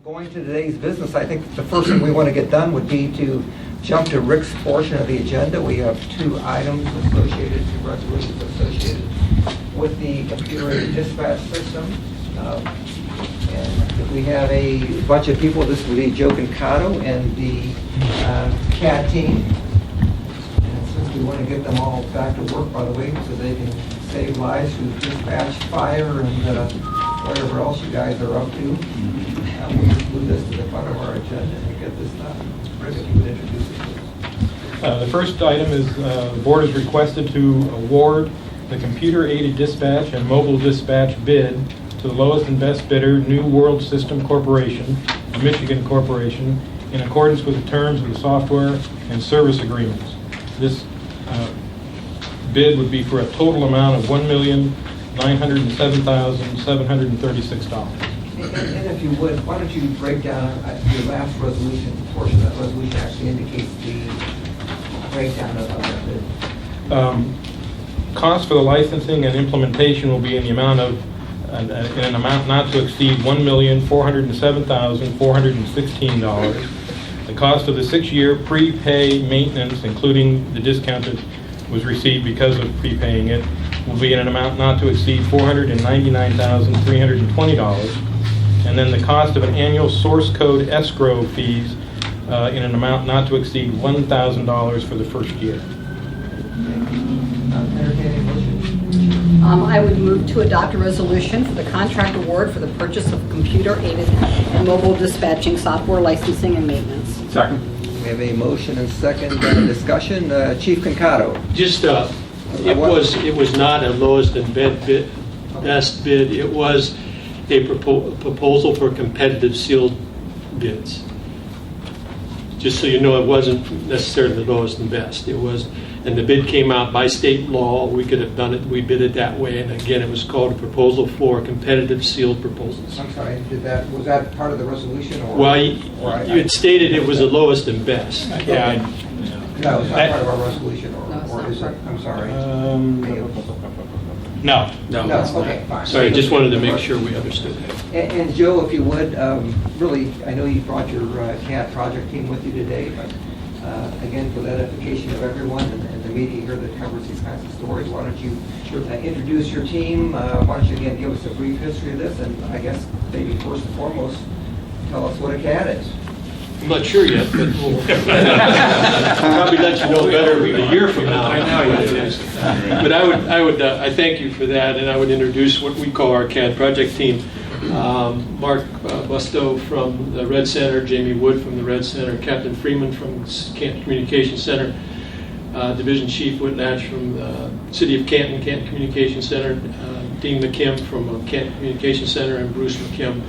Going to today's business, I think the first thing we want to get done would be to jump to Rick's portion of the agenda. We have two items associated, two resolutions associated with the computer-aided dispatch system. And we have a bunch of people. This would be Joe CONCATTO and the CAD team. And since we want to get them all back to work, by the way, so they can save lives through dispatch, fire, and whatever else you guys are up to. We'll just move this to the front of our agenda and get this done. Rick, if you would introduce it. The first item is the board is requested to award the computer-aided dispatch and mobile dispatch bid to the lowest and best bidder, New World System Corporation, a Michigan corporation, in accordance with the terms of the software and service agreements. This bid would be for a total amount of $1,907,736. And if you would, why don't you break down your last resolution, portion of that resolution actually indicates the breakdown of that bid. Cost for the licensing and implementation will be in the amount of in an amount not to exceed $1,407,416. The cost of the 6-year prepay maintenance, including the discount that was received because of prepaying it, will be in an amount not to exceed $499,320. And then the cost of an annual source code escrow fees in an amount not to exceed $1,000 for the first year. Entertaining motion. I would move to adopt a resolution for the contract award for the purchase of computer-aided and mobile dispatching software licensing and maintenance. Second. We have a motion and second discussion. Chief CONCATTO. Just, it was not a lowest and best bid. It was a proposal for competitive sealed bids. Just so you know, it wasn't necessarily the lowest and best. It was, and the bid came out by state law. We could have done it. We bid it that way. And again, it was called a proposal for competitive sealed proposals. I'm sorry. Was that part of the resolution? Or, well, you had stated it was the lowest and best. Yeah. No, it's not part of our resolution, or is it? I'm sorry. No. Okay, fine. Sorry, just wanted to make sure we understood that. And Joe, if you would, really, I know you brought your CAD project team with you today, but again, for the edification of everyone and the media here that covers these kinds of stories, why don't you introduce your team? Why don't you again give us a brief history of this, and I guess maybe first and foremost, tell us what a CAD is. I'm not sure yet, but we'll probably let you know better a year from now. I know what it is. But I thank you for that, and I would introduce what we call our CAD project team. Mark Busto from the Red Center, Jamie Wood from the Red Center, Captain Freeman from Canton Communication Center, Division Chief Whitlatch from the City of Canton, Canton Communication Center, Dean McKim from Canton Communication Center, and Bruce McAllister.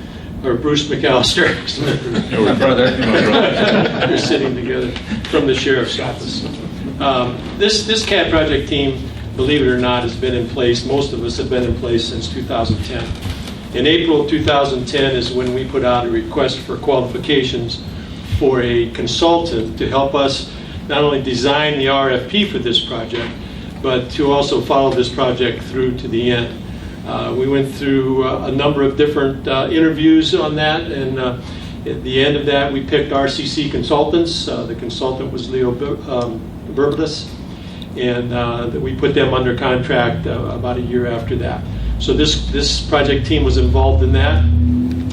They're sitting together from the Sheriff's Office. This CAD project team, believe it or not, has been in place. Most of us have been in place since 2010. In April of 2010 is when we put out a request for qualifications for a consultant to help us not only design the RFP for this project, but to also follow this project through to the end. We went through a number of different interviews on that, and at the end of that we picked RCC consultants. The consultant was Leo Berbelis, and we put them under contract about a year after that. So this project team was involved in that.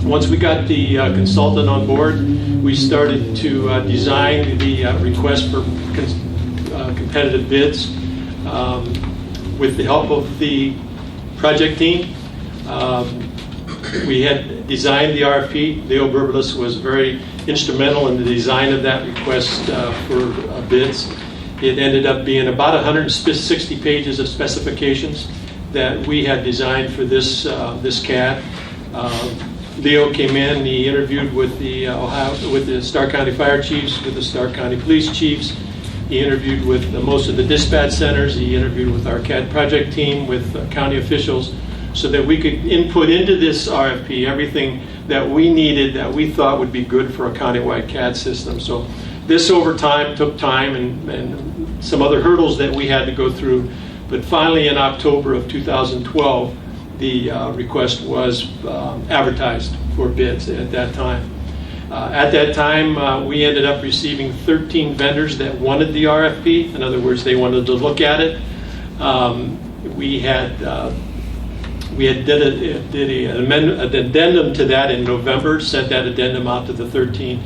Once we got the consultant on board, we started to design the request for competitive bids with the help of the project team. We had designed the RFP. Leo Berbelis was very instrumental in the design of that request for bids. It ended up being about 160 pages of specifications that we had designed for this CAD. Leo came in. He interviewed with the Stark County Fire Chiefs, with the Stark County Police Chiefs. He interviewed with most of the dispatch centers. He interviewed with our CAD project team, with county officials, so that we could input into this RFP everything that we needed, that we thought would be good for a countywide CAD system. So this over time took time and some other hurdles that we had to go through. But finally in October of 2012, the request was advertised for bids at that time. At that time, we ended up receiving 13 vendors that wanted the RFP. In other words, they wanted to look at it. We had did an addendum to that in November, sent that addendum out to the 13,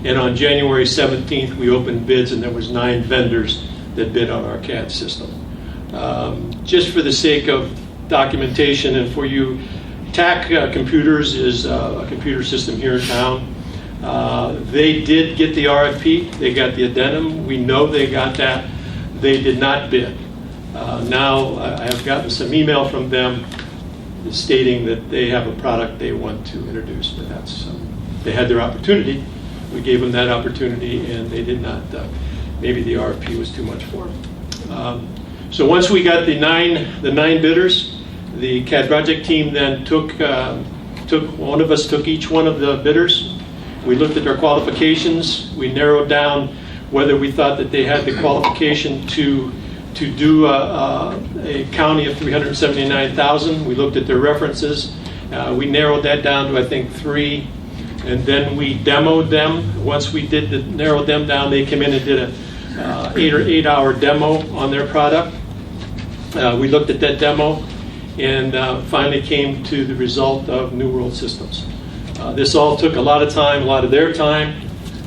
and on January 17th, we opened bids, and there was 9 vendors that bid on our CAD system. Just for the sake of documentation and for you, TAC Computers is a computer system here in town. They did get the RFP, they got the addendum, we know they got that. They did not bid. Now I have gotten some email from them stating that they have a product they want to introduce, but they had their opportunity. We gave them that opportunity, and they did not. Maybe the RFP was too much for them. So once we got the nine bidders, the CAD project team then took one of us took each one of the bidders. We looked at their qualifications. We narrowed down whether we thought that they had the qualification to do a county of 379,000. We looked at their references. We narrowed that down to, I think, 3. And then we demoed them. Once we narrowed them down, they came in and did a 8-hour demo on their product. We looked at that demo and finally came to the result of New World Systems. This all took a lot of time, a lot of their time.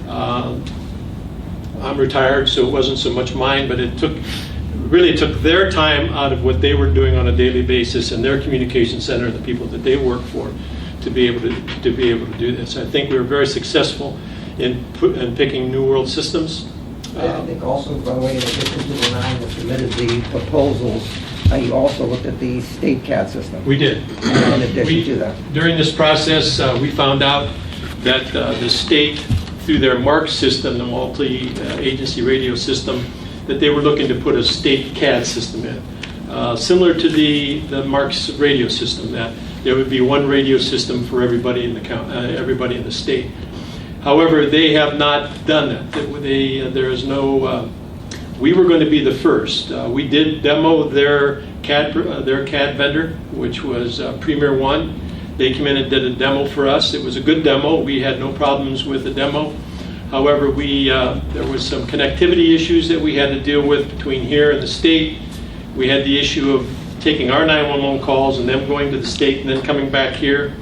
I'm retired, so it wasn't so much mine, but it really took their time out of what they were doing on a daily basis and their communication center, the people that they work for, to be able to do this. I think we were very successful in picking New World Systems. I think also, by the way, in addition to the 9 that submitted the proposals, you also looked at the state CAD system. We did. In addition to that. During this process, we found out that the state, through their MARC system, the multi-agency radio system, that they were looking to put a state CAD system in. Similar to the MARC's radio system, that there would be one radio system for everybody in the state. However, they have not done that. There is no. We were going to be the first. We did demo their CAD vendor, which was Premier One. They came in and did a demo for us. It was a good demo. We had no problems with the demo. However, there was some connectivity issues that we had to deal with between here and the state. We had the issue of taking our 911 calls and them going to the state and then coming back here.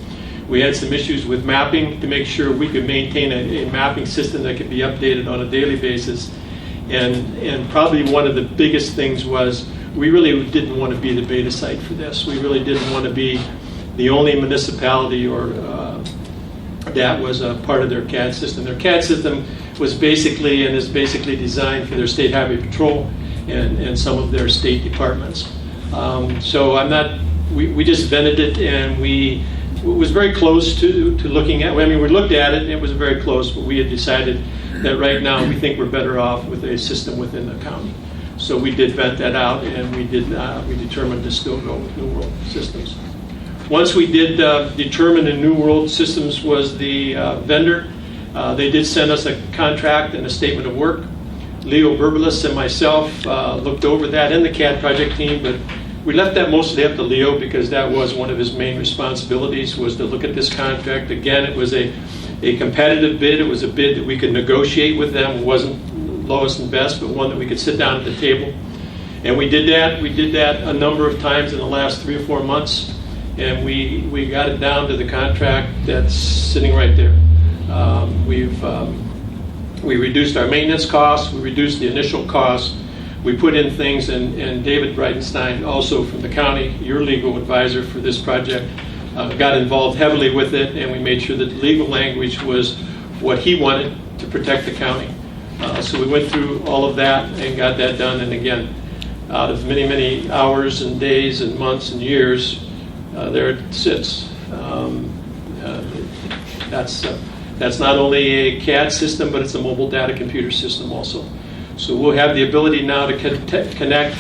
We had some issues with mapping to make sure we could maintain a mapping system that could be updated on a daily basis. And probably one of the biggest things was we really didn't want to be the beta site for this. We really didn't want to be the only municipality or that was a part of their CAD system. Their CAD system was basically designed for their state highway patrol and some of their state departments. So we just vented it, and it was very close to looking at. I mean, we looked at it, and it was very close, but we had decided that right now we think we're better off with a system within the county. So we did vet that out, and we determined to still go with New World Systems. Once we did determine that New World Systems was the vendor, they did send us a contract and a statement of work. Leo Berbalis and myself looked over that in the CAD project team, but we left that mostly up to Leo because that was one of his main responsibilities, was to look at this contract. Again, it was a competitive bid. It was a bid that we could negotiate with them. It wasn't lowest and best, but one that we could sit down at the table. And we did that. We did that a number of times in the last 3 or 4 months, and we got it down to the contract that's sitting right there. We reduced our maintenance costs. We reduced the initial costs. We put in things, and David Breitenstein, also from the county, your legal advisor for this project, got involved heavily with it, and we made sure that the legal language was what he wanted to protect the county. So we went through all of that and got that done. And again, out of many, many hours and days and months and years, there it sits. That's not only a CAD system, but it's a mobile data computer system also. So we'll have the ability now to connect.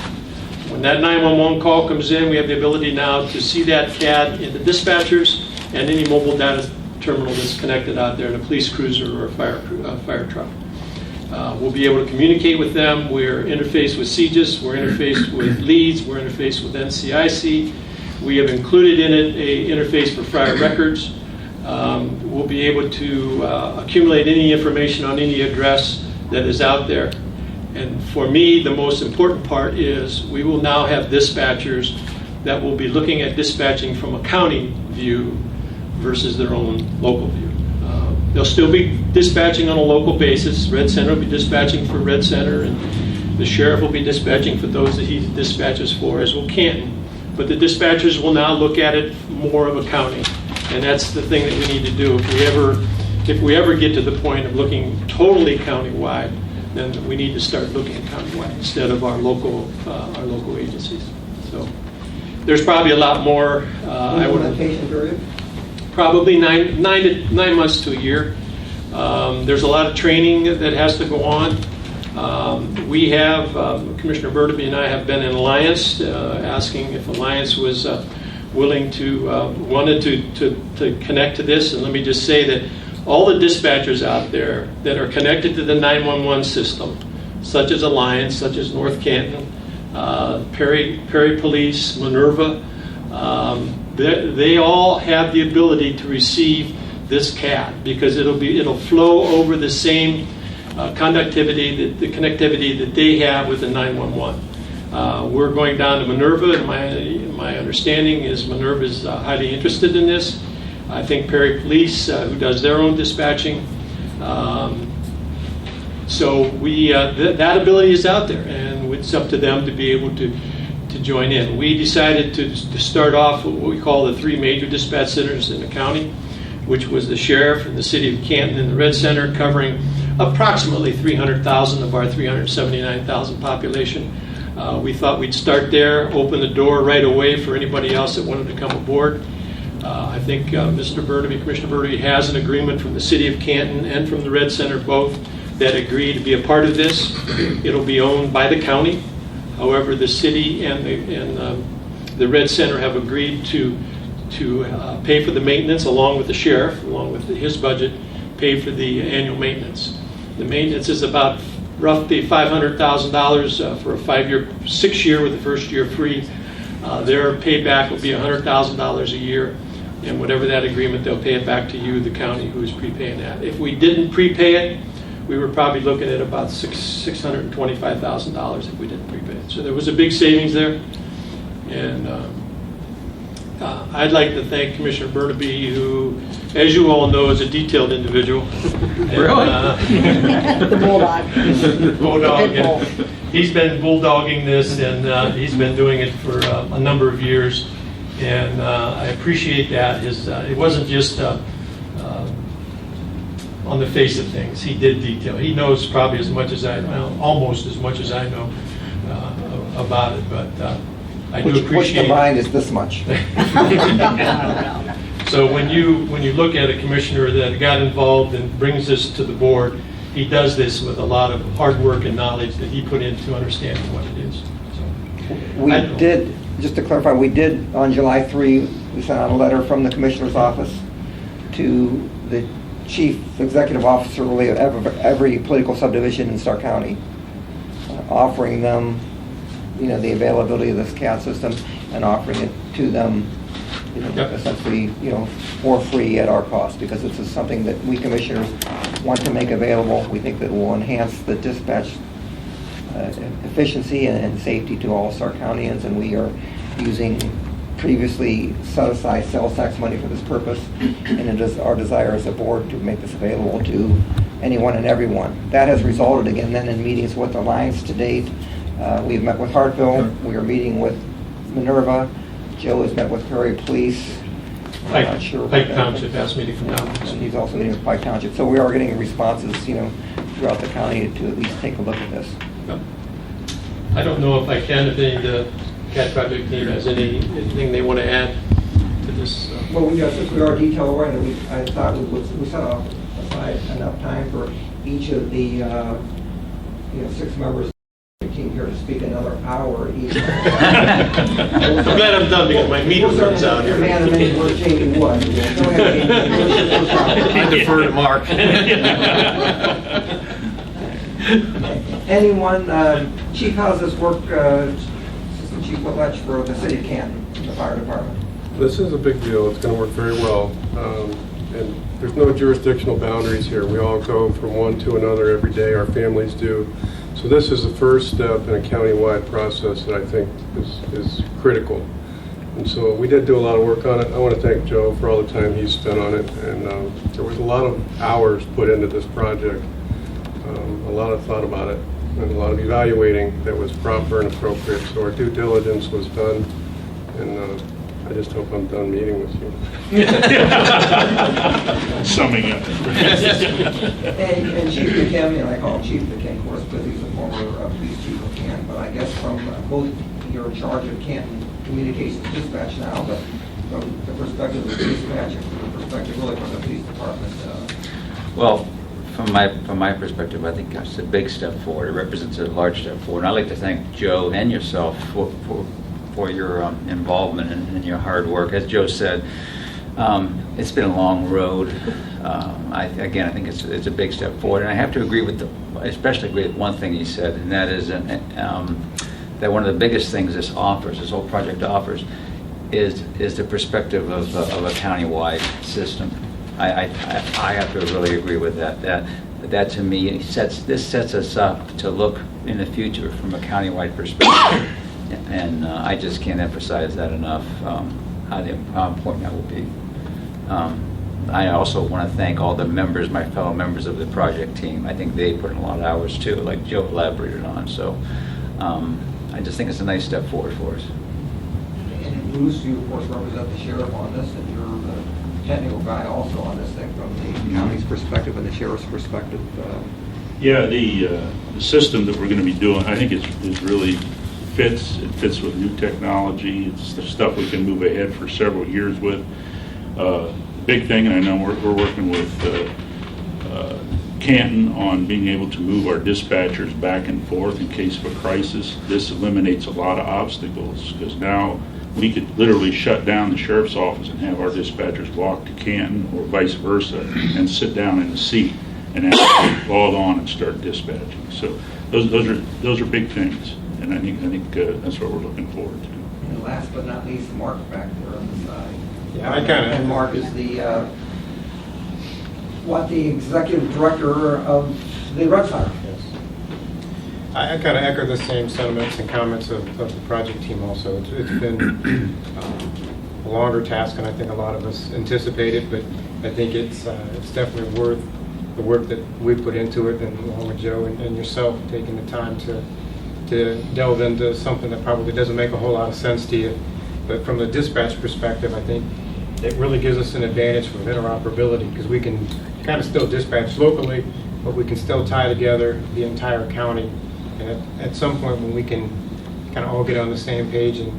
When that 911 call comes in, we have the ability now to see that CAD in the dispatchers and any mobile data terminal that's connected out there in a police cruiser or a fire truck. We'll be able to communicate with them. We're interfaced with CGIS. We're interfaced with LEADS. We're interfaced with NCIC. We have included in it an interface for fire records. we'll be able to accumulate any information on any address that is out there. And for me, the most important part is we will now have dispatchers that will be looking at dispatching from a county view versus their own local view. They'll still be dispatching on a local basis. Red Center will be dispatching for Red Center, and the sheriff will be dispatching for those that he dispatches for, as will Canton. But the dispatchers will now look at it more of a county, and that's the thing that we need to do. If we ever get to the point of looking totally countywide, then we need to start looking countywide instead of our local agencies. So there's probably a lot more. Implementation period? Probably 9 months to a year. There's a lot of training that has to go on. We have, Commissioner Burnaby and I have been in Alliance, asking if Alliance was willing to, wanted to connect to this. And let me just say that all the dispatchers out there that are connected to the 911 system, such as Alliance, such as North Canton, Perry Police, Minerva, they all have the ability to receive this CAT because it'll flow over the same conductivity, the connectivity that they have with the 911. We're going down to Minerva, and my understanding is Minerva is highly interested in this. I think Perry Police, who does their own dispatching. So that ability is out there, and it's up to them to be able to join in. We decided to start off with what we call the 3 major dispatch centers in the county, which was the sheriff and the city of Canton and the Red Center, covering approximately 300,000 of our 379,000 population. We thought we'd start there, open the door right away for anybody else that wanted to come aboard. I think Commissioner Burnaby has an agreement from the city of Canton and from the Red Center both that agree to be a part of this. It'll be owned by the county. However, the city and the Red Center have agreed to pay for the maintenance along with the sheriff, along with his budget, pay for the annual maintenance. The maintenance is about roughly $500,000 for a 6-year with the first year free. Their payback will be $100,000 a year, and whatever that agreement, they'll pay it back to you, the county, who is prepaying that. If we didn't prepay it, we were probably looking at about $625,000 if we didn't prepay it. So there was a big savings there, and I'd like to thank Commissioner Burnaby, who, as you all know, is a detailed individual. Really? The bulldog. Bulldog. And he's been bulldogging this, and he's been doing it for a number of years, and I appreciate that. It wasn't just on the face of things. He did detail. He knows probably as much as almost as much as I know about it, but I do appreciate. Which combined is this much. So when you look at a commissioner that got involved and brings this to the board, he does this with a lot of hard work and knowledge that he put into understanding what it is. So, just to clarify, we did on July 3, we sent out a letter from the commissioner's office to the chief executive officer really of every political subdivision in Stark County, offering them, the availability of this CAT system and offering it to them, essentially, for free at our cost, because this is something that we commissioners want to make available. We think that will enhance the dispatch efficiency and safety to all Stark Countyans, and we are using previously set aside sales tax money for this purpose, and it is our desire as a board to make this available to anyone and everyone. That has resulted again then in meetings with Alliance to date. We've met with Hartville. We are meeting with Minerva. Joe has met with Perry Police. Pike Township asked me to come down. And he's also meeting with Pike Township. So we are getting responses, throughout the county to at least take a look at this. I don't know if the CAT project team has anything they want to add to this. Well, since we are detail oriented, I thought we set aside enough time for each of the 6 members of the team here to speak another hour each. I'm glad I'm done because my meeting runs out here. Man of many words, Jamie Wood. I defer to Mark. Anyone, Chief, how does this work? Assistant Chief Whitlatch for the city of Canton, the fire department. This is a big deal. It's going to work very well. And there's no jurisdictional boundaries here. We all go from one to another every day. Our families do. So this is the first step in a county-wide process that I think is critical. And so we did do a lot of work on it. I want to thank Joe for all the time he's spent on it. And there was a lot of hours put into this project, a lot of thought about it, and a lot of evaluating that was proper and appropriate. So our due diligence was done, and I just hope I'm done meeting with you. Summing up. And Chief McKim, and I call him Chief McKim, of course, because he's a former police chief of Canton, but I guess from both, you're in charge of Canton Communications Dispatch now, but from the perspective of the dispatch and from the perspective really from the police department. Well, from my perspective, I think it's a big step forward. It represents a large step forward. And I'd like to thank Joe and yourself for your involvement and your hard work. As Joe said, it's been a long road. I think it's a big step forward. And I have to especially agree with one thing he said, and that is that one of the biggest things this whole project offers is the perspective of a county-wide system. I have to really agree with that. That to me sets us up to look in the future from a county-wide perspective, and I just can't emphasize that enough. How important that will be. I also want to thank all the members, my fellow members of the project team. I think they put in a lot of hours too, like Joe elaborated on. So I just think it's a nice step forward for us. And Bruce, you of course represent the sheriff on this, and you're the technical guy also on this thing from the county's perspective and the sheriff's perspective. Yeah, the system that we're going to be doing, I think it really fits. It fits with new technology. It's the stuff we can move ahead for several years with. Big thing, and I know we're working with Canton on being able to move our dispatchers back and forth in case of a crisis. This eliminates a lot of obstacles because now we could literally shut down the sheriff's office and have our dispatchers walk to Canton or vice versa and sit down in the seat and actually log on and start dispatching. So those are big things, and I think that's what we're looking forward to. And last but not least, Mark back there on the side. Yeah, And Mark is the executive director of the Red Sox. Yes. I kind of echo the same sentiments and comments of the project team also. It's been a longer task than I think a lot of us anticipated, but I think it's definitely worth the work that we put into it, and along with Joe and yourself taking the time to delve into something that probably doesn't make a whole lot of sense to you. But from the dispatch perspective, I think it really gives us an advantage for interoperability because we can kind of still dispatch locally, but we can still tie together the entire county. And at some point when we can kind of all get on the same page and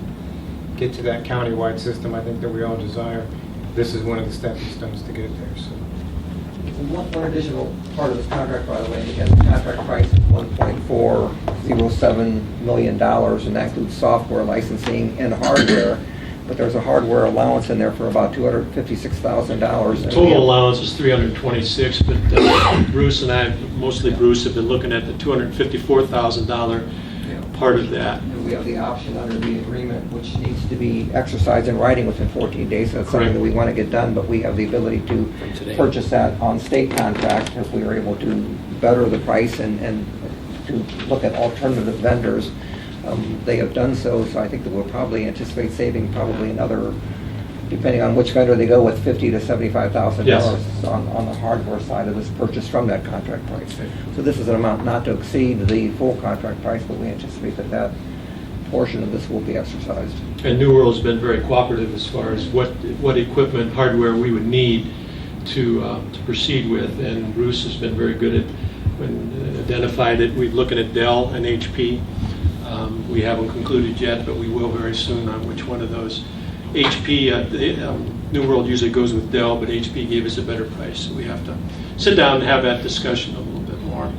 get to that county-wide system I think that we all desire, this is one of the stepping stones to get there. So. One additional part of this contract, by the way, again, the contract price is $1.407 million, and that includes software licensing and hardware. But there's a hardware allowance in there for about $256,000. Total allowance is $326,000, but Bruce and I, mostly Bruce, have been looking at the $254,000 part of that. And we have the option under the agreement, which needs to be exercised in writing within 14 days. So that's something that we want to get done, but we have the ability to purchase that on state contract if we are able to better the price and to look at alternative vendors. They have done so I think that we'll probably anticipate saving probably another, depending on which vendor they go with, $50,000 to $75,000 Yes. on the hardware side of this purchase from that contract price. So this is an amount not to exceed the full contract price, but we anticipate that portion of this will be exercised. And New World's been very cooperative as far as what equipment, hardware we would need to proceed with, and Bruce has been very good at when identified it. We're looking at Dell and HP. We haven't concluded yet, but we will very soon on which one of those. HP, New World usually goes with Dell, but HP gave us a better price, so we have to sit down and have that discussion a little bit more.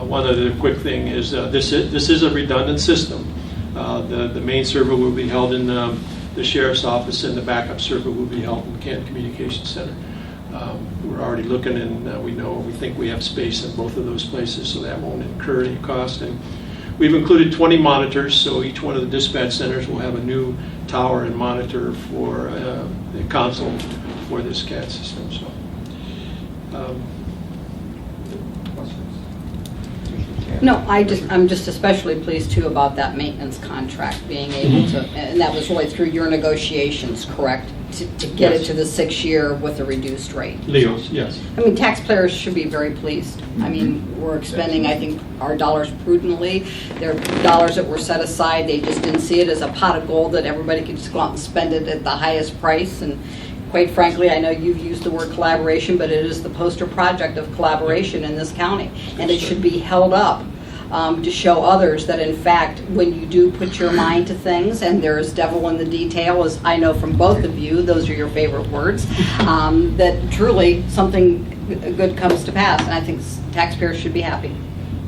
One other quick thing is this is a redundant system. The main server will be held in the sheriff's office, and the backup server will be held in the Canton Communications Center. We're already looking, and we think we have space in both of those places, so that won't incur any cost. And we've included 20 monitors, so each one of the dispatch centers will have a new tower and monitor for the console for this CAD system. So Questions? No, I'm just especially pleased too about that maintenance contract being able to, and that was really through your negotiations, correct? To get it to the 6-year with a reduced rate. Leo's, yes. I mean, taxpayers should be very pleased. I mean, we're expending, I think, our dollars prudently. They're dollars that were set aside. They just didn't see it as a pot of gold that everybody could just go out and spend it at the highest price. And quite frankly, I know you've used the word collaboration, but it is the poster project of collaboration in this county. And it should be held up to show others that, in fact, when you do put your mind to things, and there is devil in the detail, as I know from both of you, those are your favorite words, that truly something good comes to pass. And I think taxpayers should be happy.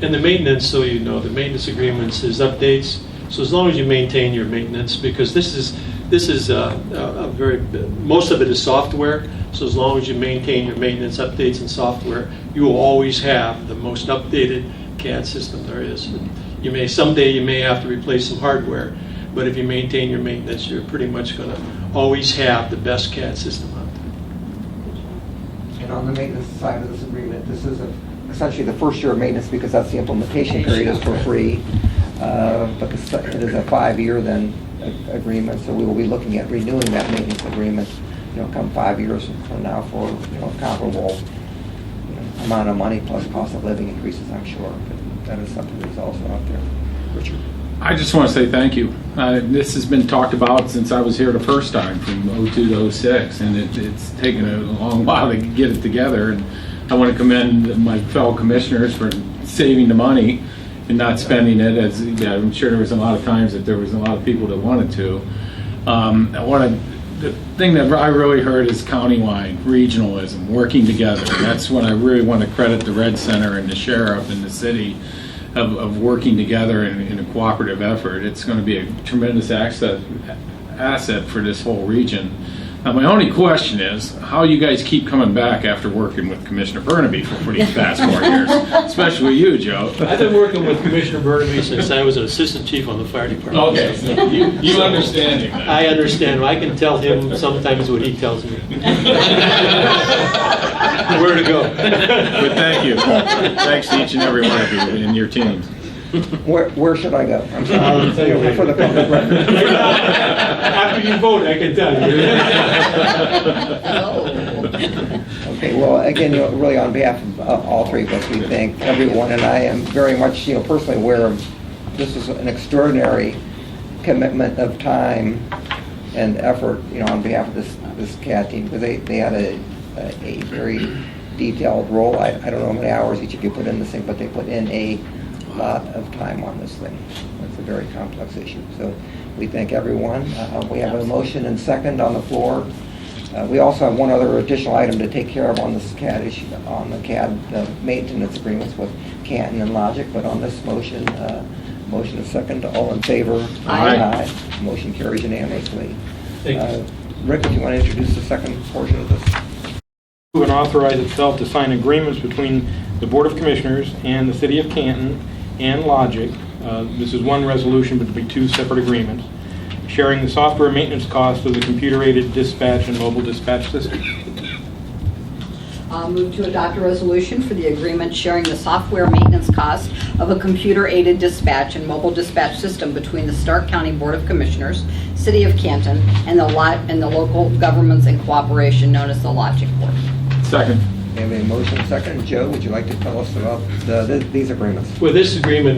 And the maintenance, so you know, the maintenance agreements is updates. So as long as you maintain your maintenance, because this is a very, most of it is software. So as long as you maintain your maintenance updates and software, you will always have the most updated CAD system there is. Someday you may have to replace some hardware, but if you maintain your maintenance, you're pretty much going to always have the best CAD system out there. And on the maintenance side of this agreement, this is essentially the first year of maintenance because that's the implementation period is for free. But it is a 5-year then agreement, so we will be looking at renewing that maintenance agreement, come 5 years from now for, comparable amount of money plus cost of living increases, I'm sure. But that is something that's also out there. Richard? I just want to say thank you. This has been talked about since I was here the first time, from 02 to 06, and it's taken a long while to get it together. And I want to commend my fellow commissioners for saving the money and not spending it, as I'm sure there was a lot of times that there was a lot of people that wanted to. The thing that I really heard is countywide regionalism, working together. That's when I really want to credit the Red Center and the sheriff and the city of working together in a cooperative effort. It's going to be a tremendous asset for this whole region. Now, my only question is how you guys keep coming back after working with Commissioner Burnaby for these past 4 years, especially you, Joe. I've been working with Commissioner Burnaby since I was an assistant chief on the fire department. Okay, so you understand him. I understand. I can tell him sometimes what he tells me. Where to go. But thank you. Thanks to each and every one of you and your teams. Where should I go? I'm sorry, for the public record. After you vote, I can tell you. Okay, well, again, really on behalf of all three of us, we thank everyone, and I am very much, personally aware of this is an extraordinary commitment of time and effort, on behalf of this CAD team, because they had a very detailed role. I don't know how many hours each of you put in this thing, but they put in a lot of time on this thing. It's a very complex issue. So we thank everyone. We have a motion and second on the floor. We also have one other additional item to take care of on this CAD issue, on the CAD maintenance agreements with Canton and Logic. But on this motion, motion is second. All in favor? Aye. Motion carries unanimously. Thank you. Rick, if you want to introduce the second portion of this. And authorize itself to sign agreements between the Board of Commissioners and the City of Canton and Logic. This is one resolution, but it'll be two separate agreements, sharing the software maintenance cost of the computer-aided dispatch and mobile dispatch system. Move to adopt a resolution for the agreement sharing the software maintenance cost of a computer-aided dispatch and mobile dispatch system between the Stark County Board of Commissioners, City of Canton, and the local governments in cooperation known as the Logic Board. Second. We have a motion second. Joe, would you like to tell us about these agreements? Well, this agreement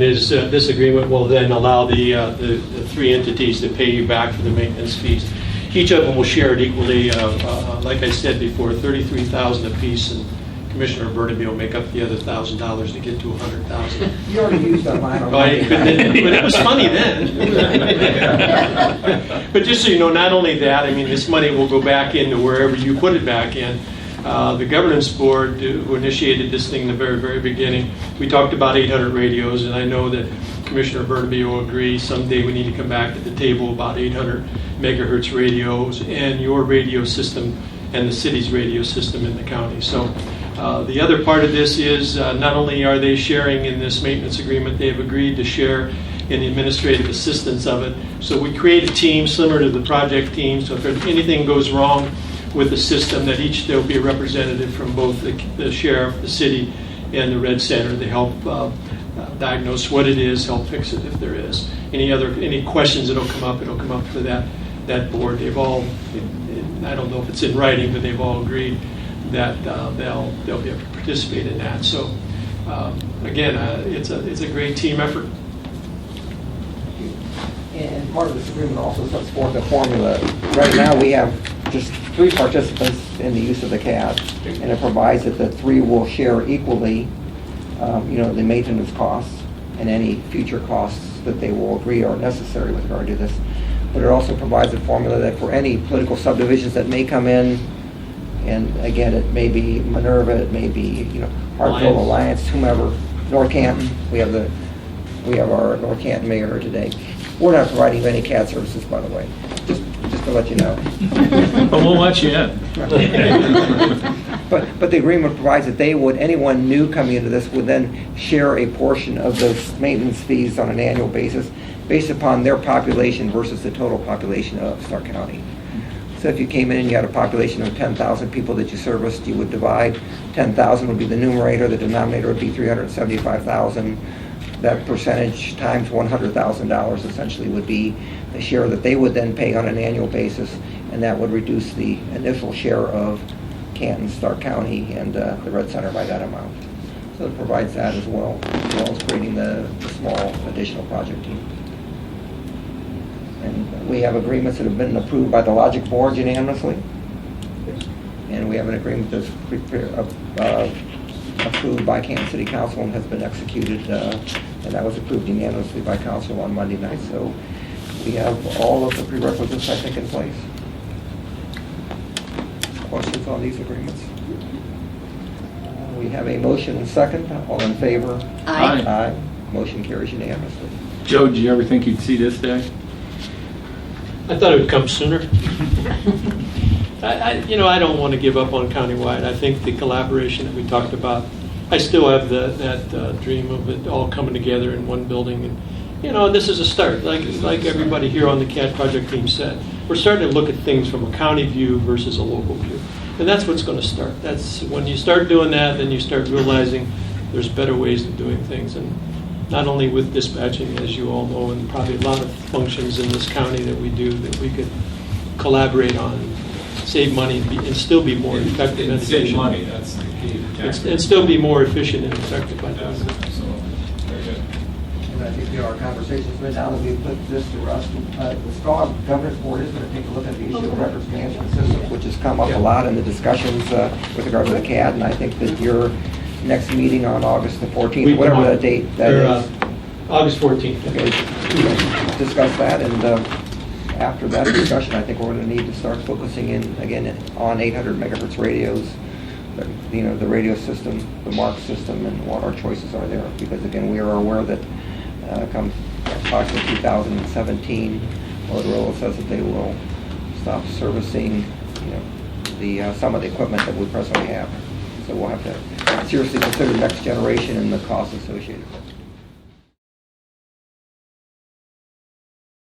will then allow the three entities to pay you back for the maintenance fees. Each of them will share it equally. Like I said before, $33,000 apiece, and Commissioner Burnaby will make up the other $1,000 to get to $100,000. You already used that line But it was funny then. But just so you know, not only that, this money will go back into wherever you put it back in. The governance board who initiated this thing in the very, very beginning, we talked about 800 radios, and I know that Commissioner Burnaby will agree someday we need to come back to the table about 800 megahertz radios and your radio system and the city's radio system in the county. So the other part of this is not only are they sharing in this maintenance agreement, they have agreed to share in the administrative assistance of it. So we create a team similar to the project team, so if anything goes wrong with the system, that each, there'll be a representative from both the sheriff, the city, and the Red Center to help diagnose what it is, help fix it if there is. Any questions that'll come up, it'll come up to that board. They've all, I don't know if it's in writing, but they've all agreed that they'll be able to participate in that. So again, it's a great team effort. And part of this agreement also sets forth a formula. Right now, we have just 3 participants in the use of the CAD, and it provides that the 3 will share equally, the maintenance costs and any future costs that they will agree are necessary with regard to this. But it also provides a formula that for any political subdivisions that may come in, and again, it may be Minerva, it may be, Hartville, Alliance, whomever, North Canton, we have our North Canton mayor here today. We're not providing any CAD services, by the way, just to let you know. But we'll let you in. But the agreement provides that anyone new coming into this would then share a portion of those maintenance fees on an annual basis based upon their population versus the total population of Stark County. So if you came in and you had a population of 10,000 people that you serviced, you would divide 10,000 would be the numerator, the denominator would be 375,000. That percentage times $100,000 essentially would be the share that they would then pay on an annual basis, and that would reduce the initial share of Canton, Stark County, and the Red Center by that amount. So it provides that as well as creating the small additional project team. And we have agreements that have been approved by the Logic Board unanimously, and we have an agreement that's approved by Kansas City Council and has been executed, and that was approved unanimously by Council on Monday night. So we have all of the prerequisites, I think, in place. Questions on these agreements? We have a motion and second. All in favor? Aye. Aye. Motion carries unanimously. Joe, did you ever think you'd see this day? I thought it would come sooner. I don't want to give up on countywide. I think the collaboration that we talked about, I still have that dream of it all coming together in one building. And this is a start. Like everybody here on the CAD project team said, we're starting to look at things from a county view versus a local view. And that's what's going to start. That's when you start doing that, then you start realizing there's better ways of doing things. And not only with dispatching, as you all know, and probably a lot of functions in this county that we do that we could collaborate on, save money, and still be more effective and efficient. Save money, that's the key. And still be more efficient and effective by doing So, that. very good. And I think our conversations right now that we put this to rest. The strong governance board is going to take a look at the issue of records management systems, which has come up a lot in the discussions with regard to the CAD. And I think that your next meeting on August the 14th, whatever that date that is. August 14th. Okay, discuss that, and after that discussion, I think we're going to need to start focusing in again on 800 megahertz radios, the radio system, the MARC system, and what our choices are there. Because again, we are aware that come approximately 2017, Motorola says that they will stop servicing, some of the equipment that we presently have. So we'll have to seriously consider next generation and the costs associated with it.